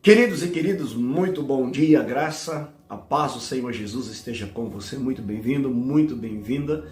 Queridos e queridos, muito bom dia, a graça, a paz do Senhor Jesus esteja com você, muito bem-vindo, muito bem-vinda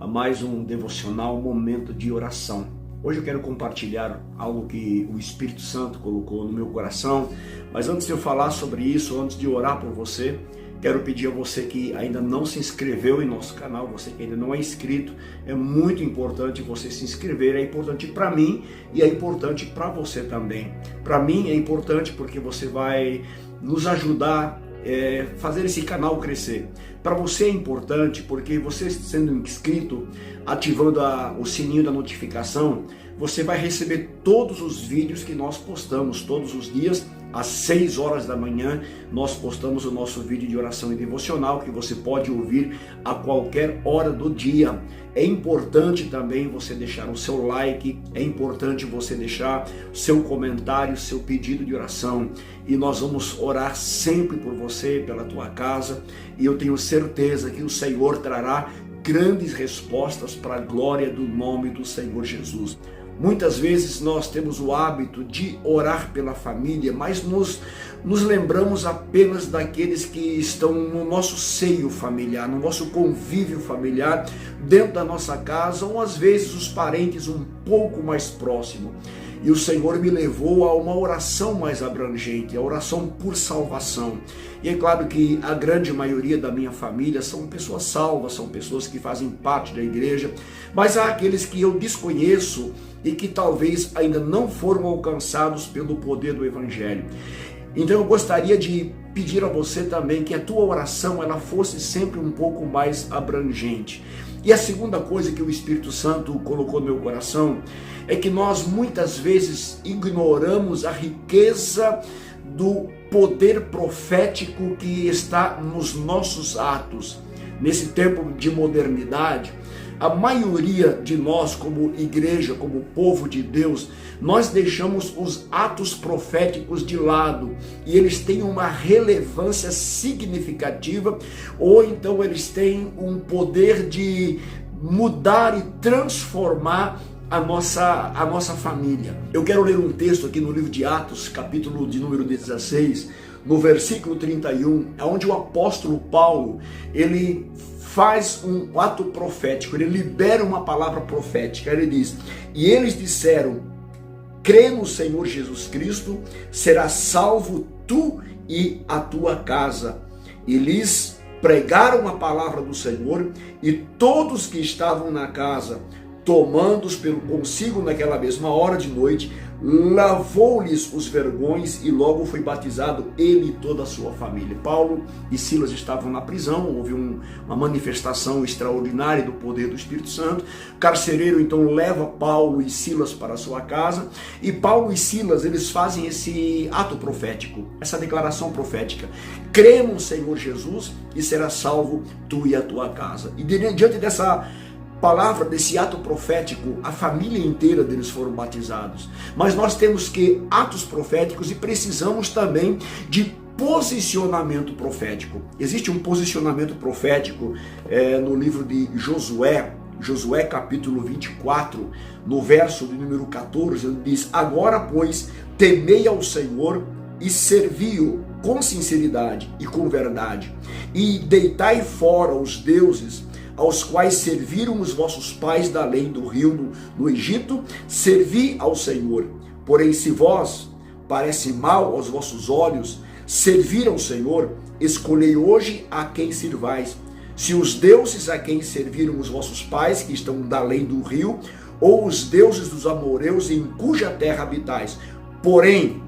a mais um devocional, momento de oração. Hoje eu quero compartilhar algo que o Espírito Santo colocou no meu coração, mas antes de eu falar sobre isso, antes de orar por você, quero pedir a você que ainda não se inscreveu em nosso canal, você que ainda não é inscrito, é muito importante você se inscrever, é importante para mim e é importante para você também. Para mim é importante porque você vai nos ajudar a fazer esse canal crescer. Para você é importante porque você sendo inscrito, ativando o sininho da notificação, você vai receber todos os vídeos que nós postamos todos os dias. Às 6 horas da manhã, nós postamos o nosso vídeo de oração e devocional, que você pode ouvir a qualquer hora do dia. É importante também você deixar o seu like, é importante você deixar seu comentário, seu pedido de oração. E nós vamos orar sempre por você, pela tua casa, e eu tenho certeza que o Senhor trará grandes respostas para a glória do nome do Senhor Jesus. Muitas vezes nós temos o hábito de orar pela família, mas nos lembramos apenas daqueles que estão no nosso seio familiar, no nosso convívio familiar, dentro da nossa casa, ou às vezes os parentes um pouco mais próximos. E o Senhor me levou a uma oração mais abrangente, a oração por salvação. E é claro que a grande maioria da minha família são pessoas salvas, são pessoas que fazem parte da igreja, mas há aqueles que eu desconheço e que talvez ainda não foram alcançados pelo poder do Evangelho. Então eu gostaria de pedir a você também que a tua oração ela fosse sempre um pouco mais abrangente. E a segunda coisa que o Espírito Santo colocou no meu coração é que nós muitas vezes ignoramos a riqueza do poder profético que está nos nossos atos. Nesse tempo de modernidade, a maioria de nós como igreja, como povo de Deus, nós deixamos os atos proféticos de lado e eles têm uma relevância significativa, ou então eles têm um poder de mudar e transformar a nossa família. Eu quero ler um texto aqui no livro de Atos, capítulo de número 16, no versículo 31, onde o apóstolo Paulo, ele faz um ato profético, ele libera uma palavra profética, ele diz: e eles disseram, crê no Senhor Jesus Cristo, serás salvo tu e a tua casa. E lhes pregaram a palavra do Senhor, e todos que estavam na casa, tomando-os pelo consigo naquela mesma hora de noite, lavou-lhes os vergões e logo foi batizado ele e toda a sua família. Paulo e Silas estavam na prisão, houve uma manifestação extraordinária do poder do Espírito Santo. O carcereiro então leva Paulo e Silas para a sua casa e Paulo e Silas eles fazem esse ato profético, essa declaração profética: crê no Senhor Jesus e será salvo tu e a tua casa. E diante dessa palavra, desse ato profético, a família inteira deles foram batizados. Mas nós temos que atos proféticos e precisamos também de posicionamento profético. Existe um posicionamento profético no livro de Josué capítulo 24, no verso de número 14, ele diz: agora pois temei ao Senhor e servi-o com sinceridade e com verdade, e deitai fora os deuses aos quais serviram os vossos pais da além do rio no Egito, servi ao Senhor. Porém, se vós parece mal aos vossos olhos servir ao Senhor, escolhei hoje a quem sirvais. Se os deuses a quem serviram os vossos pais, que estão da além do rio, ou os deuses dos amorreus em cuja terra habitais. Porém,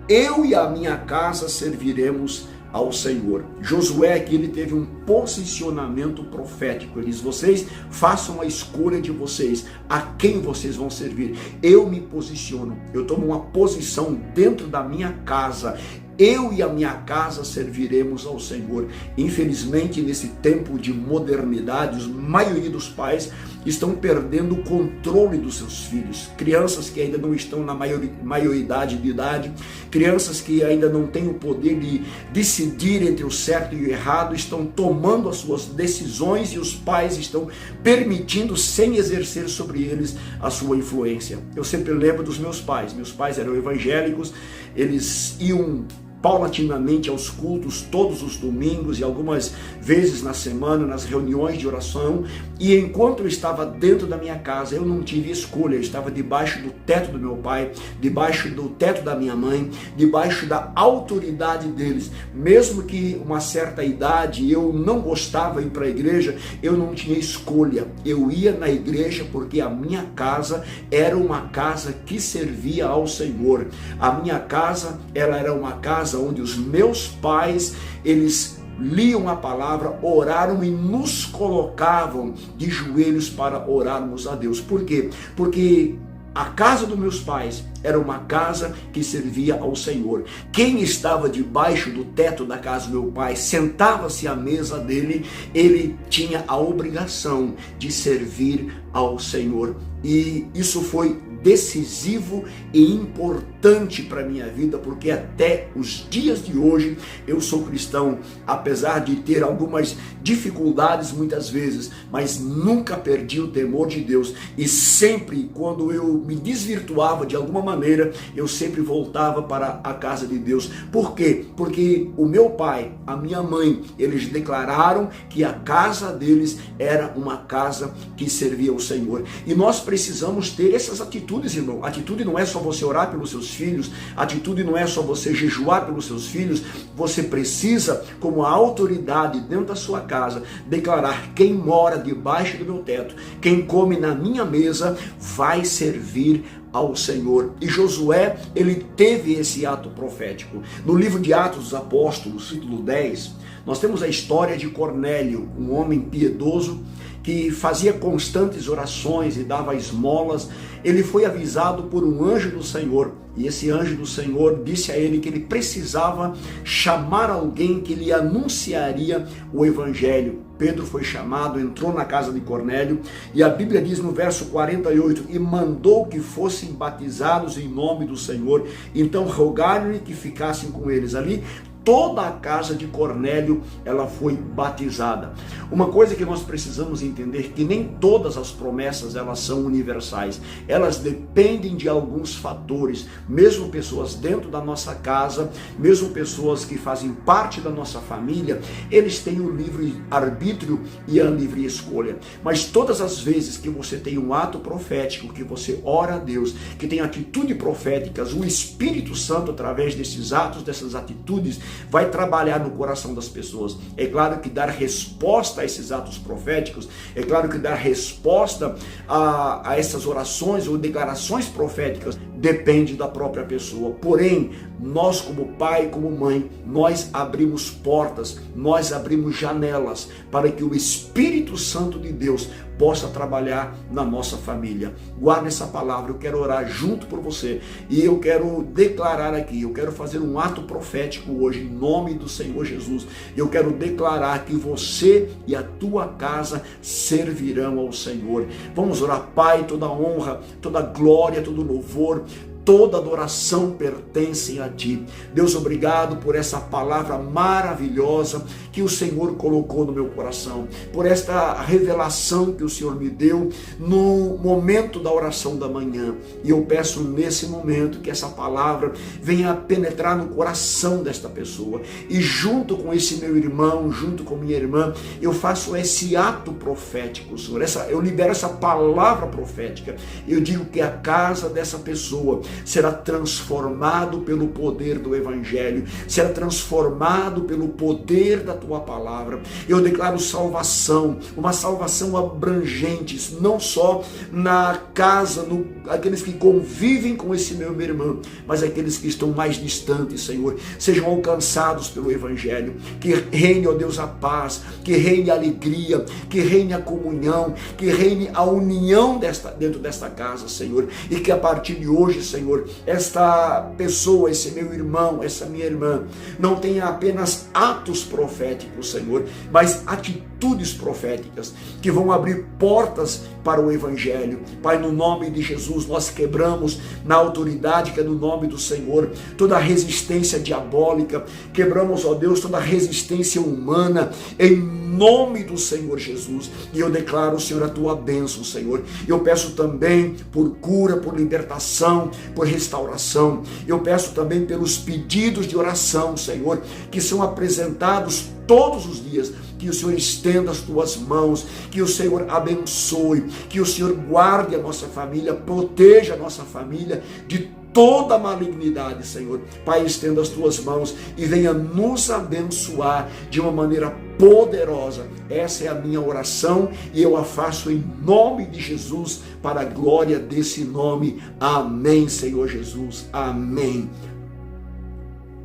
eu e a minha casa serviremos ao Senhor. Josué aqui ele teve um posicionamento profético. Ele diz: vocês façam a escolha de vocês, a quem vocês vão servir. Eu me posiciono, eu tomo uma posição dentro da minha casa. Eu e a minha casa serviremos ao Senhor. Infelizmente, nesse tempo de modernidade, a maioria dos pais estão perdendo o controle dos seus filhos. Crianças que ainda não estão na maioridade de idade, crianças que ainda não têm o poder de decidir entre o certo e o errado, estão tomando as suas decisões e os pais estão permitindo, sem exercer sobre eles, a sua influência. Eu sempre lembro dos meus pais. Meus pais eram evangélicos, eles iam paulatinamente aos cultos todos os domingos e algumas vezes na semana, nas reuniões de oração, e enquanto eu estava dentro da minha casa, eu não tive escolha, eu estava debaixo do teto do meu pai, debaixo do teto da minha mãe, debaixo da autoridade deles. Mesmo que uma certa idade eu não gostava de ir para a igreja, eu não tinha escolha, eu ia na igreja porque a minha casa era uma casa que servia ao Senhor. A minha casa, ela era uma casa onde os meus pais, eles liam a palavra, oraram e nos colocavam de joelhos para orarmos a Deus. Por quê? Porque a casa dos meus pais era uma casa que servia ao Senhor. Quem estava debaixo do teto da casa do meu pai, sentava-se à mesa dele, ele tinha a obrigação de servir ao Senhor. E isso foi decisivo e importante para a minha vida, porque até os dias de hoje eu sou cristão, apesar de ter algumas dificuldades muitas vezes, mas nunca perdi o temor de Deus, e sempre quando eu me desvirtuava de alguma maneira, eu sempre voltava para a casa de Deus. Por quê? Porque o meu pai, a minha mãe, eles declararam que a casa deles era uma casa que servia ao Senhor, e nós precisamos ter essas atitudes, irmão. Atitude não é só você orar pelos seus filhos, atitude não é só você jejuar pelos seus filhos. Você precisa, como autoridade dentro da sua casa, declarar: quem mora debaixo do meu teto, quem come na minha mesa, vai servir ao Senhor. E Josué, ele teve esse ato profético. No livro de Atos dos Apóstolos, capítulo 10, nós temos a história de Cornélio, um homem piedoso que fazia constantes orações e dava esmolas. Ele foi avisado por um anjo do Senhor, e esse anjo do Senhor disse a ele que ele precisava chamar alguém que lhe anunciaria o evangelho. Pedro foi chamado, entrou na casa de Cornélio, e a Bíblia diz no verso 48, e mandou que fossem batizados em nome do Senhor. Então rogaram-lhe que ficassem com eles ali. Toda a casa de Cornélio, ela foi batizada. Uma coisa que nós precisamos entender, que nem todas as promessas elas são universais. Elas dependem de alguns fatores. Mesmo pessoas dentro da nossa casa, mesmo pessoas que fazem parte da nossa família, eles têm o livre arbítrio e a livre escolha. Mas todas as vezes que você tem um ato profético, que você ora a Deus, que tem atitudes proféticas, o Espírito Santo, através desses atos, dessas atitudes, vai trabalhar no coração das pessoas. É claro que dar resposta a esses atos proféticos, é claro que dar resposta a essas orações ou declarações proféticas depende da própria pessoa. Porém, nós como pai, como mãe, nós abrimos portas, nós abrimos janelas para que o Espírito Santo de Deus possa trabalhar na nossa família. Guarde essa palavra, eu quero orar junto por você, e eu quero declarar aqui, eu quero fazer um ato profético hoje, em nome do Senhor Jesus. Eu quero declarar que você e a tua casa servirão ao Senhor. Vamos orar. Pai, toda honra, toda glória, todo louvor, toda adoração pertence a Ti. Deus, obrigado por essa palavra maravilhosa que o Senhor colocou no meu coração, por esta revelação que o Senhor me deu no momento da oração da manhã. E eu peço nesse momento que essa palavra venha penetrar no coração desta pessoa, e junto com esse meu irmão, junto com minha irmã, eu faço esse ato profético, Senhor. Eu libero essa palavra profética. Eu digo que a casa dessa pessoa será transformado pelo poder do Evangelho, será transformado pelo poder da Tua Palavra. Eu declaro salvação, uma salvação abrangente, não só na casa, aqueles que convivem com esse meu irmão, mas aqueles que estão mais distantes, Senhor, sejam alcançados pelo Evangelho. Que reine, ó Deus, a paz, que reine a alegria, que reine a comunhão, que reine a união dentro desta casa, Senhor, e que a partir de hoje, Senhor, esta pessoa, esse meu irmão, essa minha irmã, não tenha apenas atos proféticos, Senhor, mas atitudes proféticas que vão abrir portas para o Evangelho. Pai, no nome de Jesus, nós quebramos na autoridade que é no nome do Senhor toda a resistência diabólica, quebramos, ó Deus, toda a resistência humana, em nome do Senhor Jesus. E eu declaro, Senhor, a tua bênção, Senhor. Eu peço também por cura, por libertação, por restauração. Eu peço também pelos pedidos de oração, Senhor, que são apresentados todos os dias. Que o Senhor estenda as tuas mãos, que o Senhor abençoe, que o Senhor guarde a nossa família, proteja a nossa família de toda malignidade, Senhor. Pai, estenda as tuas mãos e venha nos abençoar de uma maneira poderosa. Essa é a minha oração e eu a faço em nome de Jesus, para a glória desse nome. Amém, Senhor Jesus. Amém.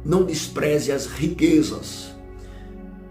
Não despreze as riquezas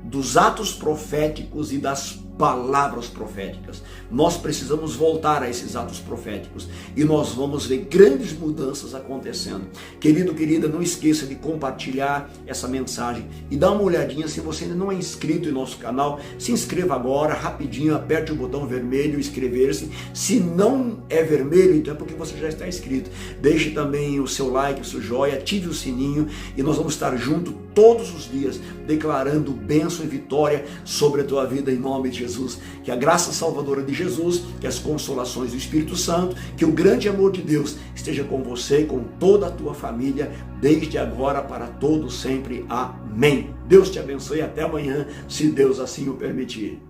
dos atos proféticos e das palavras proféticas. Nós precisamos voltar a esses atos proféticos e nós vamos ver grandes mudanças acontecendo. Querido, querida, não esqueça de compartilhar essa mensagem e dá uma olhadinha. Se você ainda não é inscrito em nosso canal, se inscreva agora, rapidinho, aperte o botão vermelho, inscrever-se. Se não é vermelho, então é porque você já está inscrito. Deixe também o seu like, o seu joinha, ative o sininho e nós vamos estar juntos todos os dias, declarando bênção e vitória sobre a tua vida em nome de Jesus. Que a graça salvadora de Jesus, que as consolações do Espírito Santo, que o grande amor de Deus esteja com você e com toda a tua família, desde agora para todo sempre. Amém. Deus te abençoe e até amanhã, se Deus assim o permitir.